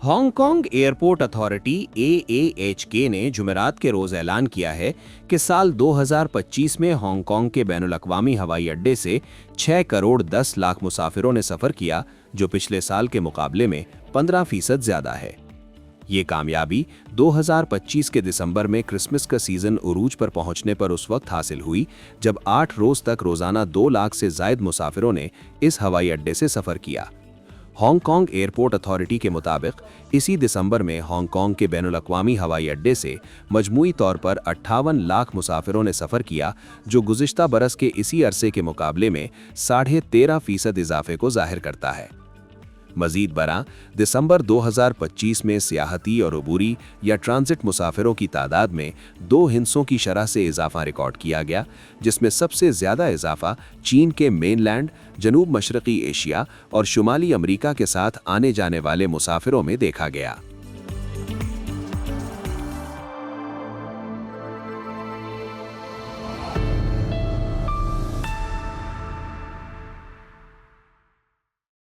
Hong Kong airport authority AAHK ने जुमेरात के रोज ऐलान किया है कि साल 2025 में हांगकांग के बैनुल-अक़वामी हवाई अड्डे से 6 करोड़ 10 लाख मुसाफिरों ने सफ़र किया, जो पिछले साल के मुकाबले में 15% ज़्यादा है। ये कामयाबी 2025 के दिसंबर में क्रिसमस का सीज़न उरूज पर पहुंचने पर उस वक्त हासिल हुई जब 8 रोज़ तक रोज़ाना 2 लाख से ज़ायद मुसाफिरों ने इस हवाई अड्डे से सफ़र किया। हांगकांग एयरपोर्ट अथॉरिटी के मुताबिक इसी दिसंबर में हांगकांग के बैनुल-अक़वामी हवाई अड्डे से मजमूई तौर पर 58 लाख मुसाफिरों ने सफ़र किया, जो गुज़िश्ता बरस के इसी अरसे के मुकाबले में 13.5% इजाफे को जाहिर करता है। मजीद बरआं दिसंबर 2025 में सियाहती और अबूरी या ट्रांजिट मुसाफिरों की तादाद में 2 हिस्सों की शरह से इजाफा रिकॉर्ड किया गया, जिसमें सबसे ज़्यादा इजाफा चीन के मेनलैंड, जनूब मशरक़ी एशिया और शुमाली अमरीका के साथ आने जाने वाले मुसाफिरों में देखा गया।